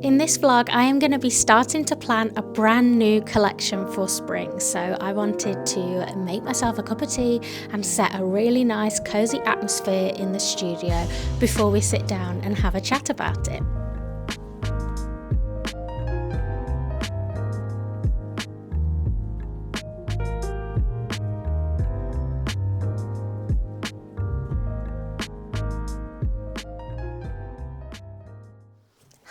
In this vlog, I am going to be starting to plan a brand new collection for spring. So I wanted to make myself a cup of tea and set a really nice cozy atmosphere in the studio before we sit down and have a chat about it.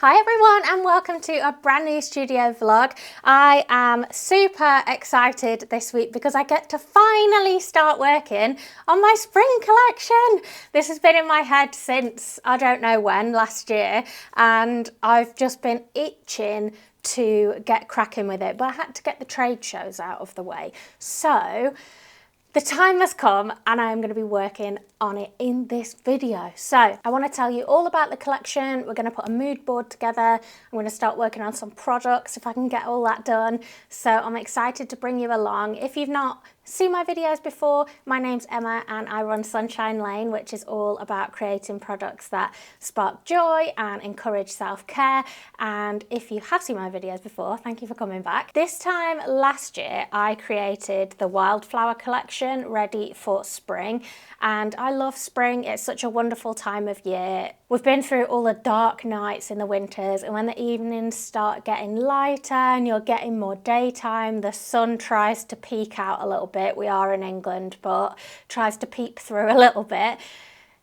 Hi everyone and welcome to a brand new studio vlog. I am super excited this week because I get to finally start working on my spring collection. This has been in my head since I don't know when, last year, and I've just been itching to get cracking with it, but I had to get the trade shows out of the way. So the time has come and I'm going to be working on it in this video. So I want to tell you all about the collection. We're going to put a mood board together. I'm going to start working on some products if I can get all that done. So I'm excited to bring you along. If you've not seen my videos before, my name's Emma and I run Sunshine Lane, which is all about creating products that spark joy and encourage self-care. And if you have seen my videos before, thank you for coming back. This time last year, I created the Wildflower collection ready for spring. And I love spring. It's such a wonderful time of year. We've been through all the dark nights in the winters, and when the evenings start getting lighter and you're getting more daytime, the sun tries to peek out a little bit. We are in England, but tries to peep through a little bit.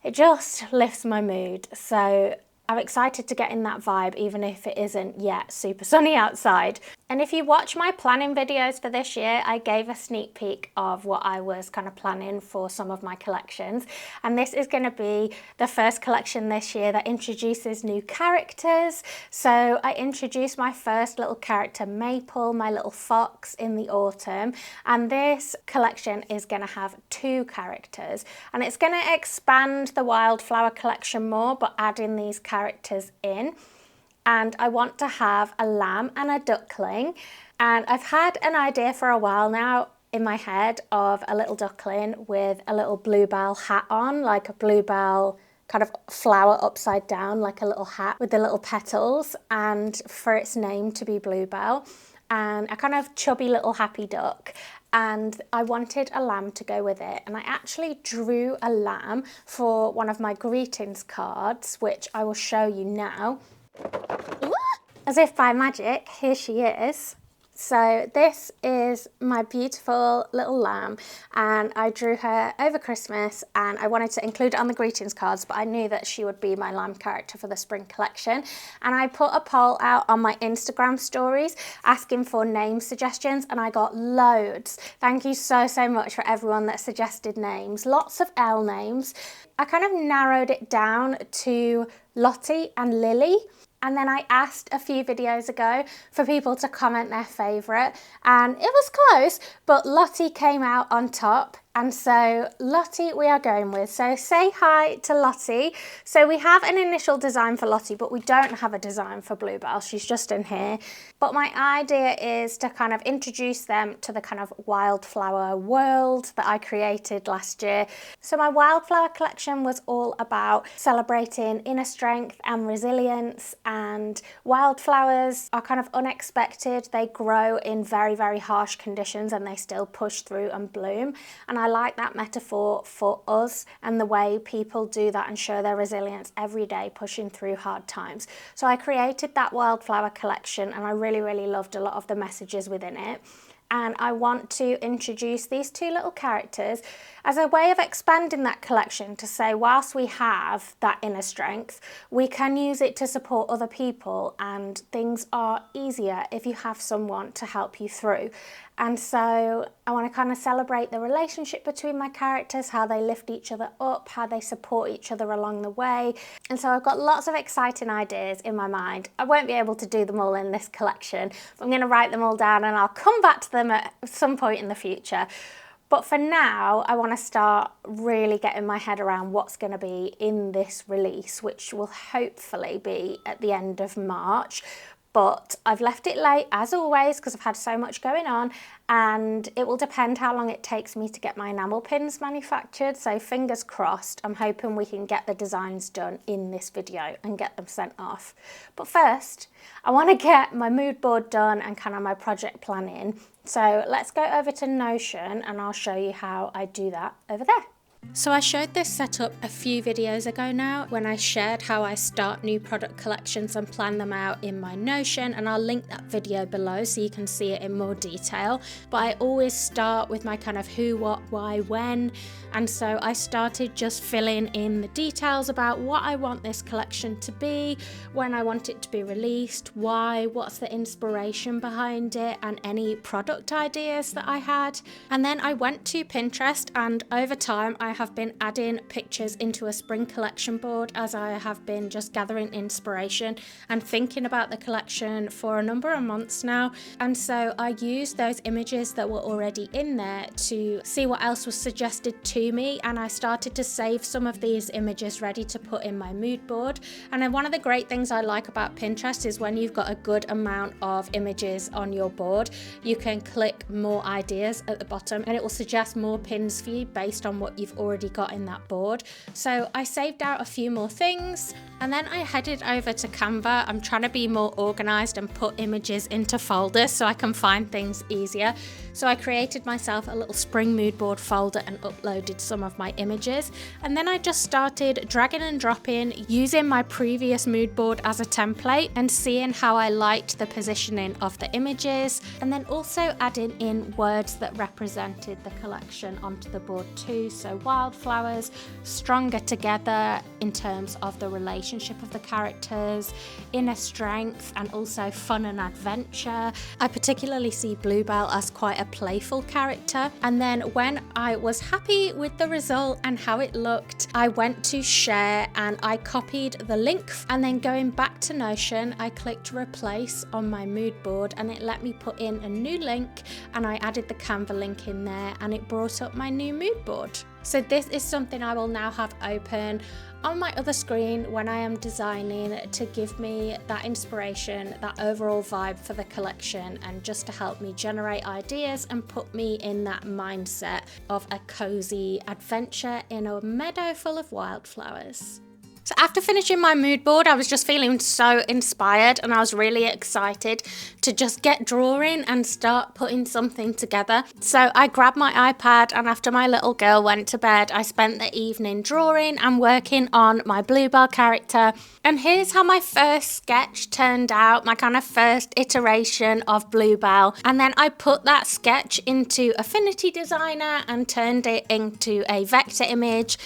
It just lifts my mood. So I'm excited to get in that vibe, even if it isn't yet super sunny outside. And if you watch my planning videos for this year, I gave a sneak peek of what I was kind of planning for some of my collections. And this is going to be the first collection this year that introduces new characters. So I introduced my first little character, Maple, my little fox, in the autumn. And this collection is going to have 2 characters. And it's going to expand the Wildflower collection more, but add in these characters in. And I want to have a lamb and a duckling, and I've had an idea for a while now in my head of a little duckling with a little bluebell hat on, like a bluebell kind of flower upside down, like a little hat with the little petals, and for its name to be Bluebell, and a kind of chubby little happy duck. And I wanted a lamb to go with it, and I actually drew a lamb for one of my greetings cards, which I will show you now. As if by magic, here she is. So this is my beautiful little lamb, and I drew her over Christmas, and I wanted to include it on the greetings cards, but I knew that she would be my lamb character for the spring collection. And I put a poll out on my Instagram stories asking for name suggestions, and I got loads. Thank you so much for everyone that suggested names. Lots of L names. I kind of narrowed it down to Lottie and Lily. And then I asked a few videos ago for people to comment their favourite, and it was close, but Lottie came out on top. And so Lottie we are going with. So say hi to Lottie. So we have an initial design for Lottie, but we don't have a design for Bluebell. She's just in here. But my idea is to kind of introduce them to the kind of wildflower world that I created last year. So my Wildflower collection was all about celebrating inner strength and resilience, and wildflowers are kind of unexpected. They grow in very, very harsh conditions and they still push through and bloom. And I like that metaphor for us and the way people do that and show their resilience every day, pushing through hard times. So I created that Wildflower collection, and I really loved a lot of the messages within it. And I want to introduce these 2 little characters as a way of expanding that collection to say, whilst we have that inner strength, we can use it to support other people, and things are easier if you have someone to help you through. And so I want to kind of celebrate the relationship between my characters, how they lift each other up, how they support each other along the way. And so I've got lots of exciting ideas in my mind. I won't be able to do them all in this collection, but I'm going to write them all down and I'll come back to them at some point in the future. But for now, I want to start really getting my head around what's going to be in this release, which will hopefully be at the end of March. but I've left it late as always because I've had so much going on, and it will depend how long it takes me to get my enamel pins manufactured. So fingers crossed, I'm hoping we can get the designs done in this video and get them sent off. But first, I want to get my mood board done and kind of my project planning. So let's go over to Notion and I'll show you how I do that over there. So I showed this setup a few videos ago now when I shared how I start new product collections and plan them out in my Notion, and I'll link that video below so you can see it in more detail. But I always start with my kind of who, what, why, when, and so I started just filling in the details about what I want this collection to be, when I want it to be released, why, what's the inspiration behind it, and any product ideas that I had. And then I went to Pinterest, and over time I have been adding pictures into a spring collection board as I have been just gathering inspiration and thinking about the collection for a number of months now. And so I used those images that were already in there to see what else was suggested to me, and I started to save some of these images ready to put in my mood board. And then one of the great things I like about Pinterest is when you've got a good amount of images on your board, you can click more ideas at the bottom and it will suggest more pins for you based on what you've already got in that board. So I saved out a few more things and then I headed over to Canva. I'm trying to be more organized and put images into folders so I can find things easier. So I created myself a little spring mood board folder and uploaded some of my images, and then I just started dragging and dropping using my previous mood board as a template and seeing how I liked the positioning of the images, and then also adding in words that represented the collection onto the board too. So wildflowers, stronger together in terms of the relationship of the characters, inner strength, and also fun and adventure. I particularly see Bluebell as quite a playful character. And then when I was happy with the result and how it looked, I went to share and I copied the link, and then going back to Notion I clicked replace on my mood board and it let me put in a new link, and I added the Canva link in there and it brought up my new mood board. So this is something I will now have open on my other screen when I am designing to give me that inspiration, that overall vibe for the collection, and just to help me generate ideas and put me in that mindset of a cozy adventure in a meadow full of wildflowers. So after finishing my mood board, I was just feeling so inspired and I was really excited to just get drawing and start putting something together. So I grabbed my iPad, and after my little girl went to bed, I spent the evening drawing and working on my Bluebell character. And here's how my first sketch turned out, my kind of first iteration of Bluebell. And then I put that sketch into Affinity Designer and turned it into a vector image.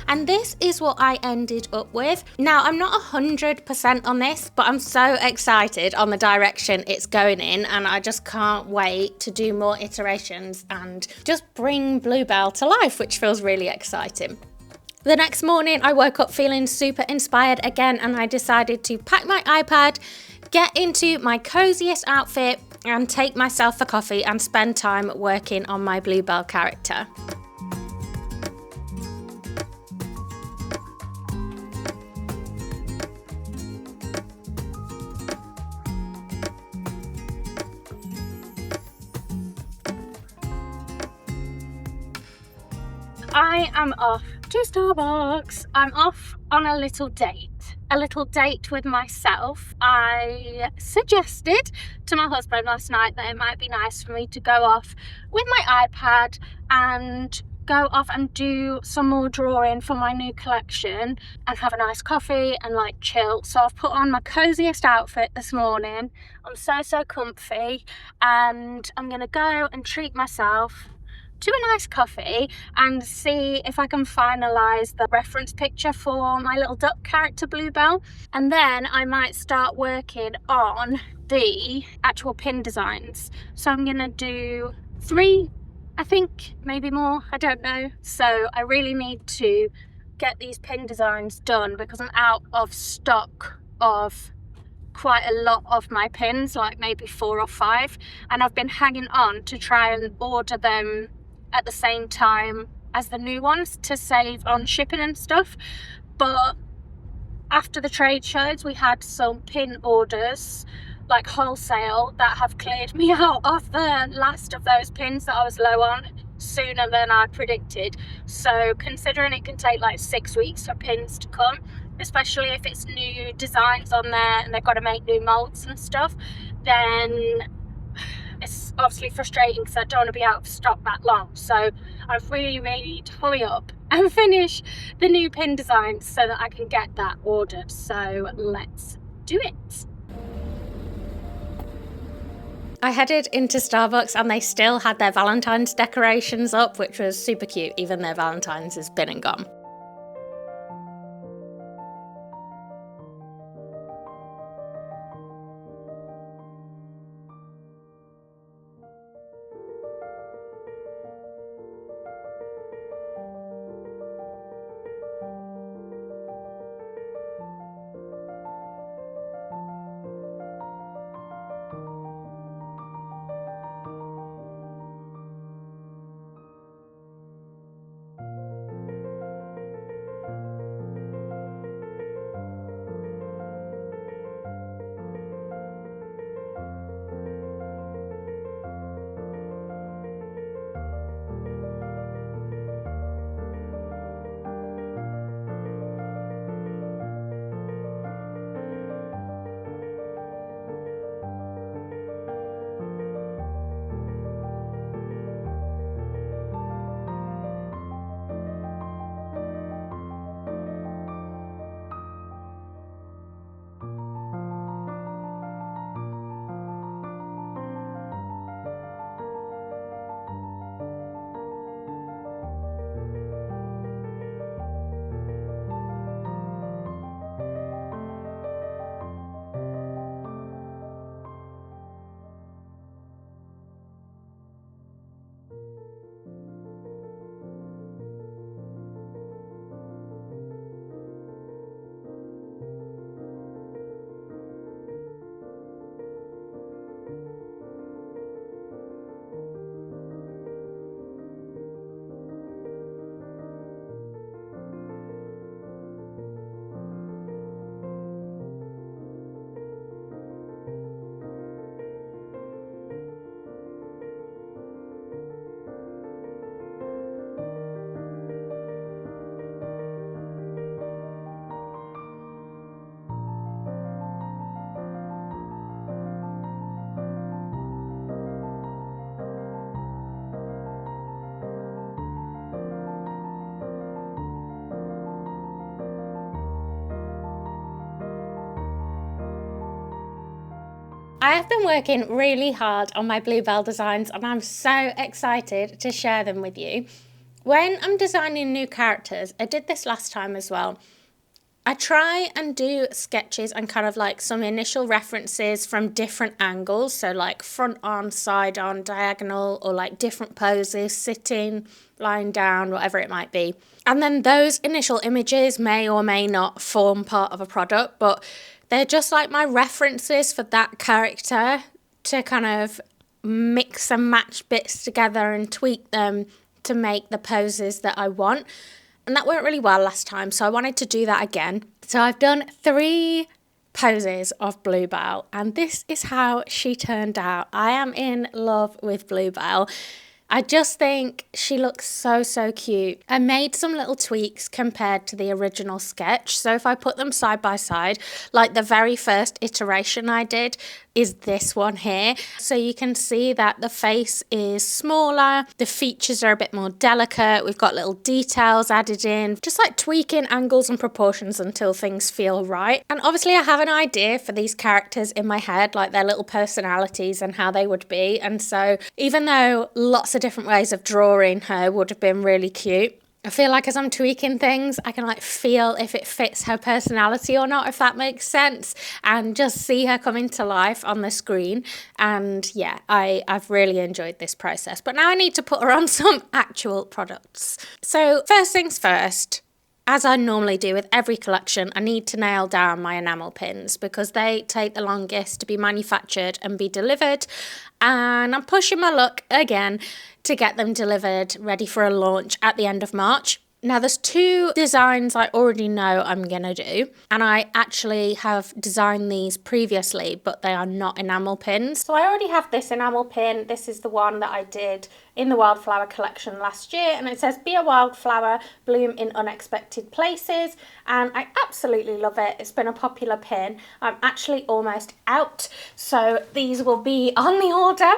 And this is what I ended up with. Now, I'm not 100% on this, but I'm so excited on the direction it's going in, and I just can't wait to do more iterations and just bring Bluebell to life, which feels really exciting. The next morning, I woke up feeling super inspired again, and I decided to pack my iPad, get into my coziest outfit, and take myself a coffee and spend time working on my Bluebell character. I am off to Starbucks. I'm off on a little date with myself. I suggested to my husband last night that it might be nice for me to go off with my iPad and go off and do some more drawing for my new collection and have a nice coffee and like chill. So I've put on my coziest outfit this morning. I'm so comfy, and I'm gonna go and treat myself to a nice coffee and see if I can finalise the reference picture for my little duck character Bluebell, and then I might start working on the actual pin designs. So I'm gonna do 3, I think, maybe more, I don't know. So I really need to get these pin designs done because I'm out of stock of quite a lot of my pins, like maybe 4 or 5, and I've been hanging on to try and order them at the same time as the new ones to save on shipping and stuff. But after the trade shows, we had some pin orders, like wholesale, that have cleared me out of the last of those pins that I was low on sooner than I predicted. So considering it can take like 6 weeks for pins to come, especially if it's new designs on there and they've got to make new molds and stuff, then it's obviously frustrating because I don't want to be out of stock that long. So I really need to hurry up and finish the new pin designs so that I can get that ordered. So let's do it. I headed into Starbucks and they still had their Valentine's decorations up, which was super cute, even though Valentine's has been and gone. I have been working really hard on my Bluebell designs and I'm so excited to share them with you. When I'm designing new characters, I did this last time as well, I try and do sketches and kind of like some initial references from different angles, so like front on, side on, diagonal, or like different poses, sitting, lying down, whatever it might be. And then those initial images may or may not form part of a product, but they're just like my references for that character to kind of mix and match bits together and tweak them to make the poses that I want. And that went really well last time, so I wanted to do that again. So I've done 3 poses of Bluebell, and this is how she turned out. I am in love with Bluebell. I just think she looks so, so cute. I made some little tweaks compared to the original sketch. So if I put them side by side, like the very first iteration I did is this one here. So you can see that the face is smaller, the features are a bit more delicate, we've got little details added in, just like tweaking angles and proportions until things feel right. And obviously I have an idea for these characters in my head, like their little personalities and how they would be. And so even though lots of different ways of drawing her would have been really cute, I feel like as I'm tweaking things, I can like feel if it fits her personality or not, if that makes sense, and just see her coming to life on the screen. And yeah, I've really enjoyed this process. But now I need to put her on some actual products. So first things first, as I normally do with every collection, I need to nail down my enamel pins because they take the longest to be manufactured and be delivered. And I'm pushing my luck again to get them delivered, ready for a launch at the end of March. Now there's 2 designs I already know I'm going to do, and I actually have designed these previously, but they are not enamel pins. So I already have this enamel pin. This is the one that I did in the wildflower collection last year, and it says be a wildflower, bloom in unexpected places, and I absolutely love it. It's been a popular pin. I'm actually almost out, so these will be on the order.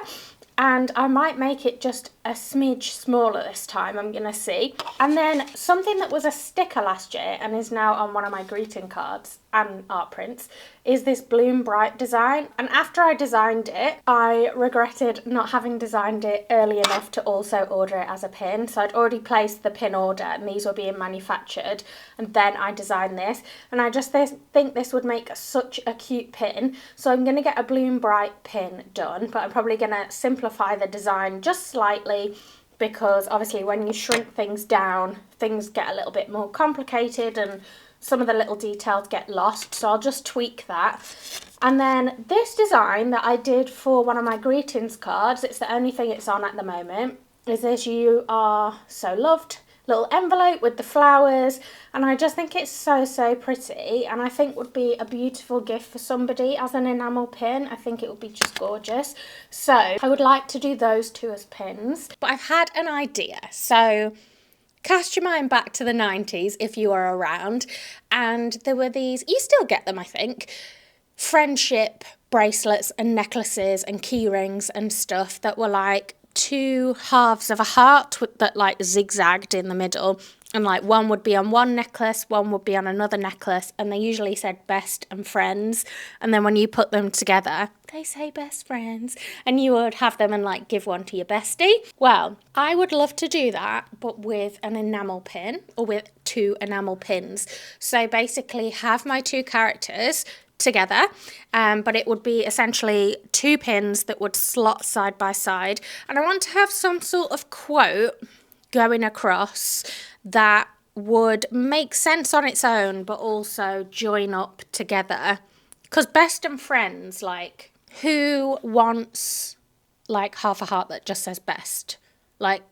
And I might make it just a smidge smaller this time, I'm going to see. And then something that was a sticker last year and is now on one of my greeting cards and art prints is this Bloom Bright design. And after I designed it, I regretted not having designed it early enough to also order it as a pin. So I'd already placed the pin order and these were being manufactured, and then I designed this. And I just think this would make such a cute pin. So I'm going to get a Bloom Bright pin done, but I'm probably going to simplify the design just slightly, because obviously when you shrink things down, things get a little bit more complicated and some of the little details get lost. So I'll just tweak that. And then this design that I did for one of my greetings cards, it's the only thing it's on at the moment, is this "You Are So Loved" little envelope with the flowers, and I just think it's so, so pretty, and I think would be a beautiful gift for somebody as an enamel pin. I think it would be just gorgeous. So I would like to do those 2 as pins. But I've had an idea. So cast your mind back to the 90s if you are around, and there were these, you still get them I think, friendship bracelets and necklaces and key rings and stuff that were like 2 halves of a heart that like zigzagged in the middle, and like one would be on one necklace, one would be on another necklace, and they usually said best and friends, and then when you put them together they say best friends, and you would have them and like give one to your bestie. Well, I would love to do that, but with an enamel pin, or with 2 enamel pins. So basically have my 2 characters together, but it would be essentially 2 pins that would slot side by side, and I want to have some sort of quote going across that would make sense on its own but also join up together, because best and friends, like who wants like half a heart that just says best? Like,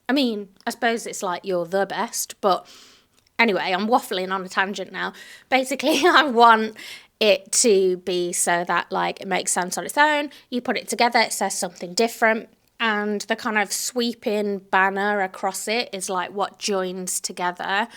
I mean, I suppose it's like you're the best, but anyway, I'm waffling on a tangent now. Basically I want it to be so that like it makes sense on its own. You put it together, it says something different, and the kind of sweeping banner across it is like what joins together.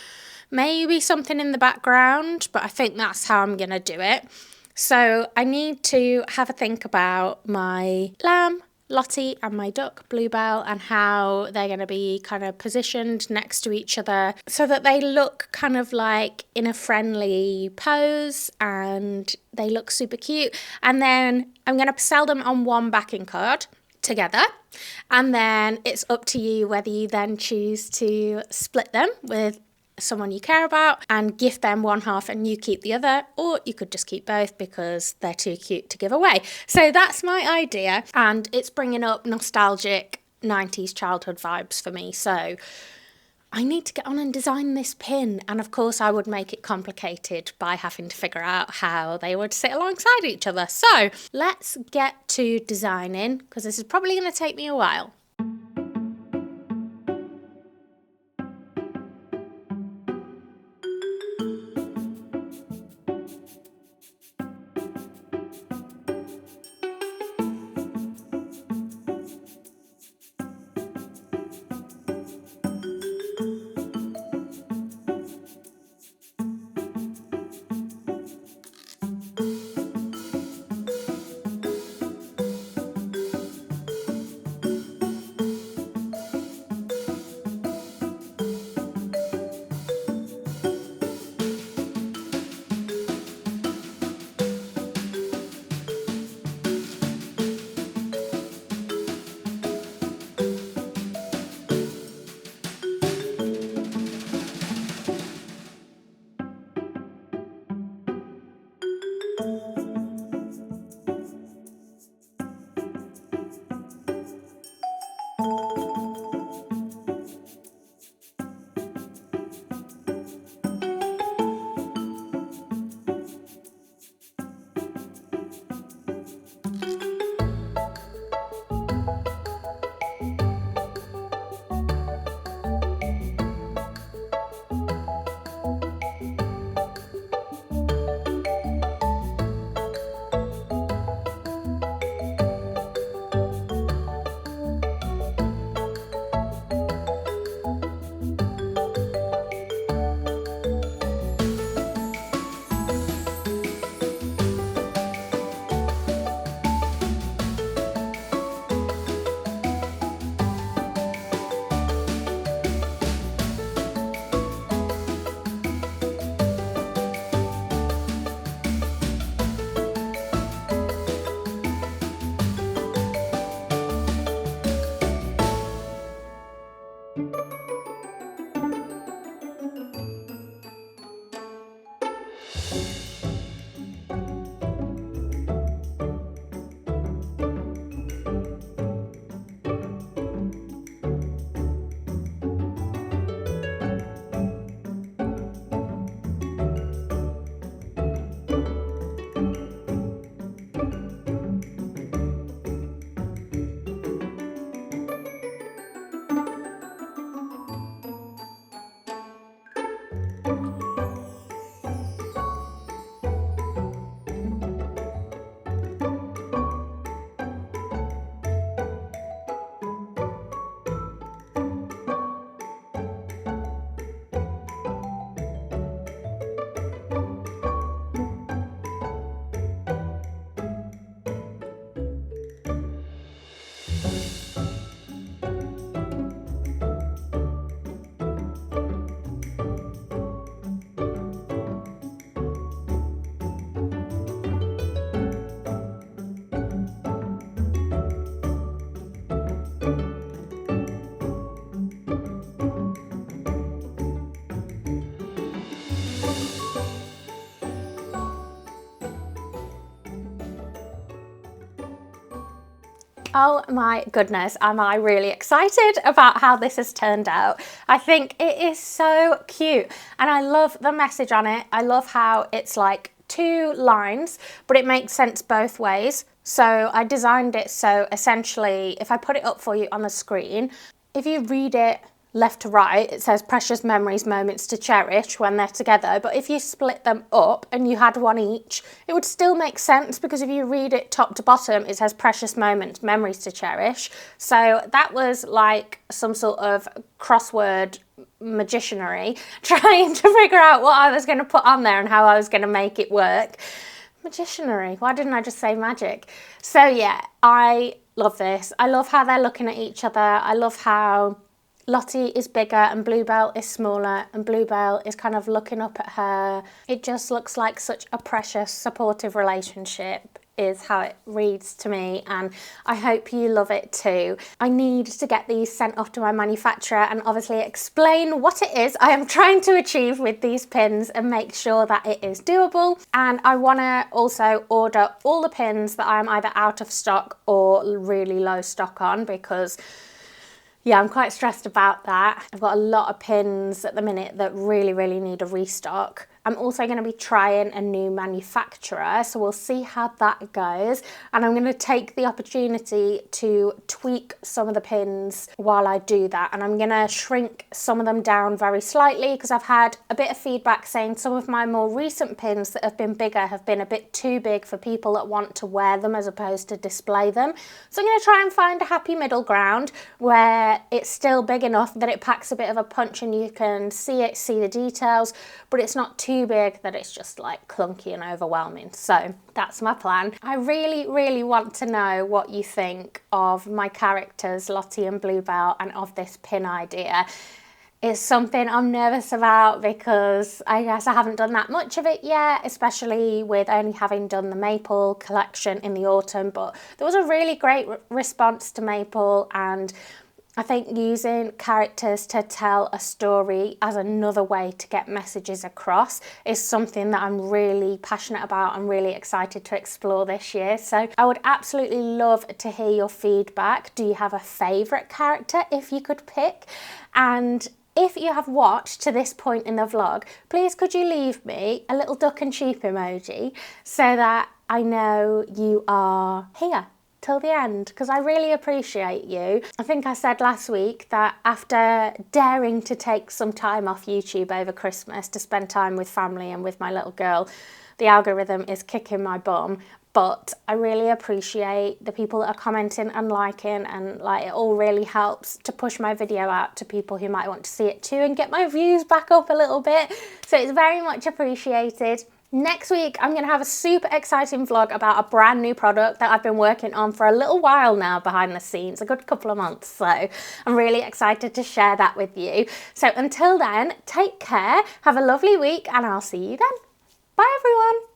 Maybe something in the background, but I think that's how I'm gonna do it. So I need to have a think about my lamb, Lottie, and my duck, Bluebell, and how they're going to be kind of positioned next to each other so that they look kind of like in a friendly pose and they look super cute. And then I'm going to sell them on one backing card together, and then it's up to you whether you then choose to split them with someone you care about and gift them one half and you keep the other, or you could just keep both because they're too cute to give away. So that's my idea, and it's bringing up nostalgic 90s childhood vibes for me. So I need to get on and design this pin, and of course I would make it complicated by having to figure out how they would sit alongside each other. So let's get to designing, because this is probably going to take me a while. Oh my goodness, am I really excited about how this has turned out. I think it is so cute and I love the message on it. I love how it's like 2 lines, but it makes sense both ways. So I designed it so essentially, if I put it up for you on the screen, if you read it left to right, it says precious memories, moments to cherish when they're together. But if you split them up and you had one each, it would still make sense, because if you read it top to bottom, it says precious moments, memories to cherish. So that was like some sort of crossword magicianry, trying to figure out what I was going to put on there and how I was going to make it work. Magicianry, why didn't I just say magic? So yeah, I love this. I love how they're looking at each other. I love how Lottie is bigger and Bluebell is smaller, and Bluebell is kind of looking up at her. It just looks like such a precious, supportive relationship, is how it reads to me, and I hope you love it too. I need to get these sent off to my manufacturer and obviously explain what it is I am trying to achieve with these pins and make sure that it is doable. And I want to also order all the pins that I'm either out of stock or really low stock on, because yeah, I'm quite stressed about that. I've got a lot of pins at the minute that really need a restock. I'm also going to be trying a new manufacturer, so we'll see how that goes. And I'm going to take the opportunity to tweak some of the pins while I do that. And I'm going to shrink some of them down very slightly, because I've had a bit of feedback saying some of my more recent pins that have been bigger have been a bit too big for people that want to wear them as opposed to display them. So I'm going to try and find a happy middle ground where it's still big enough that it packs a bit of a punch and you can see it, see the details, but it's not too big that it's just like clunky and overwhelming. So that's my plan. I really want to know what you think of my characters, Lottie and Bluebell, and of this pin idea. It's something I'm nervous about because I guess I haven't done that much of it yet, especially with only having done the Maple collection in the autumn, but there was a really great response to Maple, and I think using characters to tell a story as another way to get messages across is something that I'm really passionate about and really excited to explore this year. So I would absolutely love to hear your feedback. Do you have a favourite character if you could pick? And if you have watched to this point in the vlog, please could you leave me a little duck and sheep emoji so that I know you are here till the end, because I really appreciate you. I think I said last week that after daring to take some time off YouTube over Christmas to spend time with family and with my little girl, the algorithm is kicking my bum. But I really appreciate the people that are commenting and liking, and like it all really helps to push my video out to people who might want to see it too and get my views back up a little bit. So it's very much appreciated. Next week, I'm going to have a super exciting vlog about a brand new product that I've been working on for a little while now behind the scenes, a good couple of months. So I'm really excited to share that with you. So until then, take care, have a lovely week, and I'll see you then. Bye everyone.